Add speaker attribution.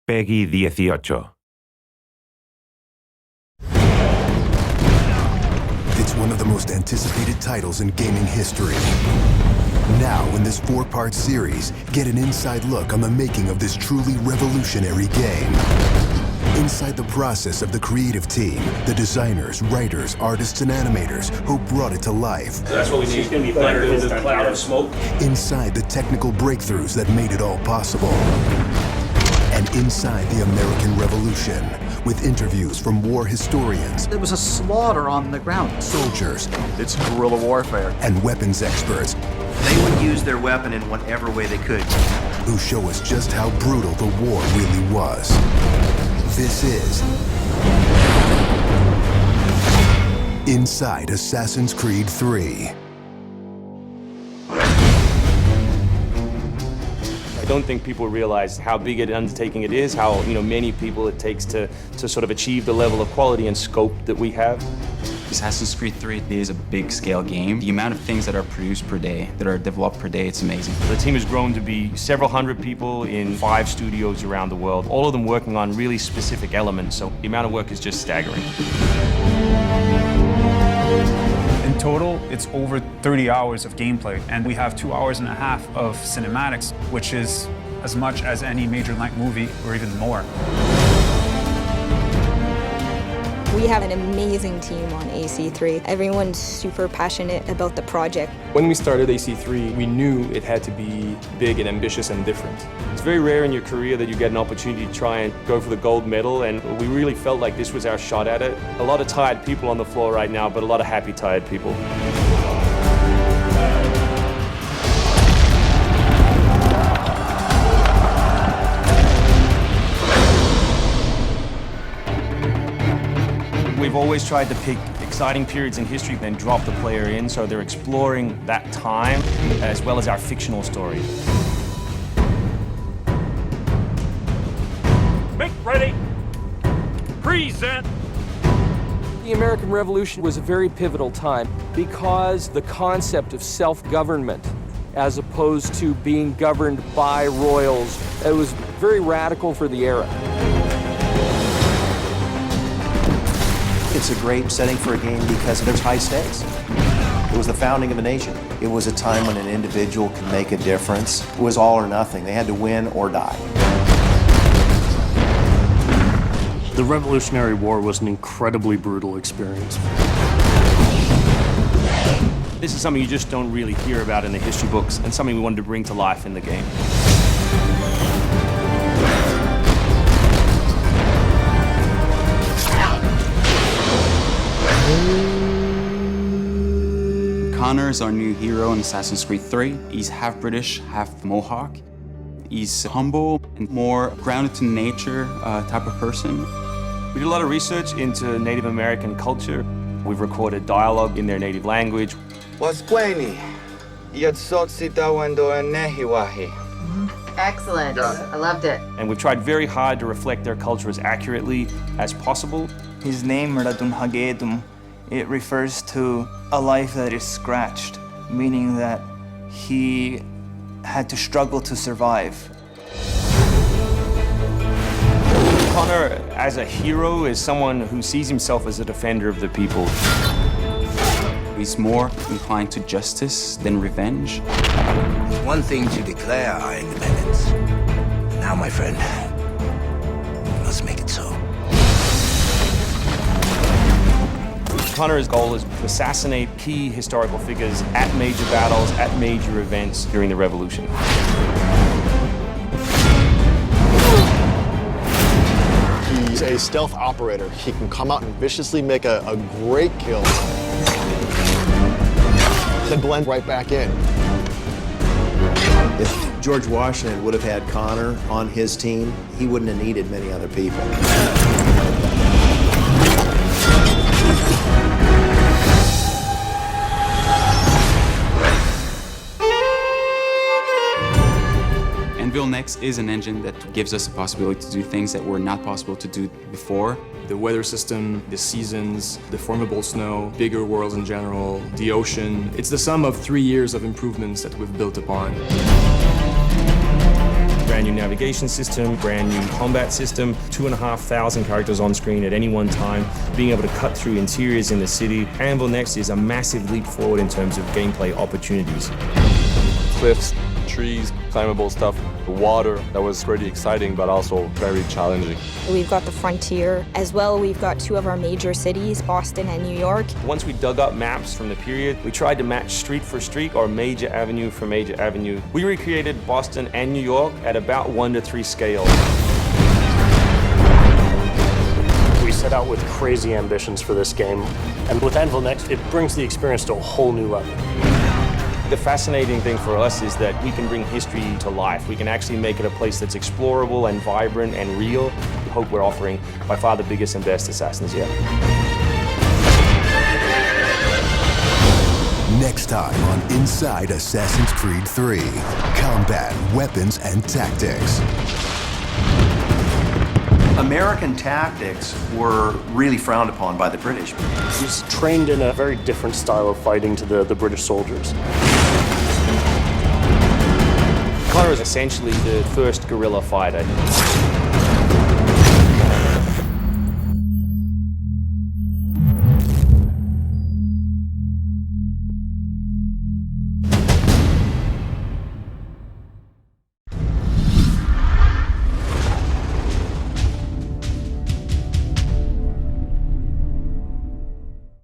Speaker 1: Peggy 18.
Speaker 2: It's one of the most anticipated titles in gaming history. Now, in this 4-part series, get an inside look on the making of this truly revolutionary game. Inside the process of the creative team, the designers, writers, artists, and animators who brought it to life.
Speaker 3: So that's what we need. It's going to be thunder with a cloud of smoke.
Speaker 2: Inside the technical breakthroughs that made it all possible. And inside the American Revolution, with interviews from war historians.
Speaker 4: It was a slaughter on the ground.
Speaker 2: Soldiers.
Speaker 5: It's guerrilla warfare.
Speaker 2: And weapons experts.
Speaker 6: They would use their weapon in whatever way they could.
Speaker 2: Who show us just how brutal the war really was. This is Inside Assassin's Creed 3.
Speaker 3: I don't think people realize how big an undertaking it is, how many people it takes to sort of achieve the level of quality and scope that we have.
Speaker 7: Assassin's Creed 3 is a big-scale game. The amount of things that are produced per day, that are developed per day, it's amazing.
Speaker 3: The team has grown to be several hundred people in 5 studios around the world, all of them working on really specific elements, so the amount of work is just staggering.
Speaker 5: In total, it's over 30 hours of gameplay, and we have 2.5 hours of cinematics, which is as much as any major length movie, or even more.
Speaker 8: We have an amazing team on AC3. Everyone's super passionate about the project.
Speaker 9: When we started AC3, we knew it had to be big and ambitious and different.
Speaker 3: It's very rare in your career that you get an opportunity to try and go for the gold medal, and we really felt like this was our shot at it. A lot of tired people on the floor right now, but a lot of happy, tired people. We've always tried to pick exciting periods in history, then drop the player in, so they're exploring that time as well as our fictional story.
Speaker 10: Make ready. Present.
Speaker 11: The American Revolution was a very pivotal time because the concept of self-government, as opposed to being governed by royals, it was very radical for the era.
Speaker 6: It's a great setting for a game because there's high stakes. It was the founding of a nation. It was a time when an individual could make a difference. It was all or nothing. They had to win or die.
Speaker 12: The Revolutionary War was an incredibly brutal experience.
Speaker 3: This is something you just don't really hear about in the history books, and something we wanted to bring to life in the game.
Speaker 7: Connor is our new hero in Assassin's Creed 3. He's half British, half Mohawk. He's humble and more grounded to nature type of person.
Speaker 3: We did a lot of research into Native American culture. We've recorded dialogue in their native language.
Speaker 13: Excellent.
Speaker 14: I loved it.
Speaker 3: And we've tried very hard to reflect their culture as accurately as possible.
Speaker 15: His name, Radun Hagedum, it refers to a life that is scratched, meaning that he had to struggle to survive.
Speaker 3: Connor, as a hero, is someone who sees himself as a defender of the people.
Speaker 7: He's more inclined to justice than revenge.
Speaker 16: It's one thing to declare our independence. Now, my friend, we must make it so.
Speaker 3: Connor's goal is to assassinate key historical figures at major battles, at major events during the Revolution.
Speaker 17: He's a stealth operator. He can come out and viciously make a great kill, then blend right back in.
Speaker 6: If George Washington would have had Connor on his team, he wouldn't have needed many other people.
Speaker 7: Anvil Next is an engine that gives us the possibility to do things that were not possible to do before.
Speaker 9: The weather system, the seasons, the formable snow, bigger worlds in general, the ocean. It's the sum of 3 years of improvements that we've built upon.
Speaker 3: brand new navigation system, brand new combat system, 2,500 characters on screen at any one time, being able to cut through interiors in the city. Anvil Next is a massive leap forward in terms of gameplay opportunities.
Speaker 9: Cliffs, trees, climbable stuff, water. That was pretty exciting, but also very challenging.
Speaker 8: We've got the frontier. As well, we've got two of our major cities, Boston and New York.
Speaker 3: Once we dug up maps from the period, we tried to match street for street or major avenue for major avenue. We recreated Boston and New York at about 1:3 scale.
Speaker 12: We set out with crazy ambitions for this game, and with Anvil Next, it brings the experience to a whole new level.
Speaker 3: The fascinating thing for us is that we can bring history to life. We can actually make it a place that's explorable and vibrant and real. We hope we're offering by far the biggest and best Assassins yet.
Speaker 2: Next time on Inside Assassin's Creed 3, combat, weapons, and tactics.
Speaker 6: American tactics were really frowned upon by the British.
Speaker 12: He's trained in a very different style of fighting to the British soldiers.
Speaker 3: Connor is essentially the first guerrilla fighter.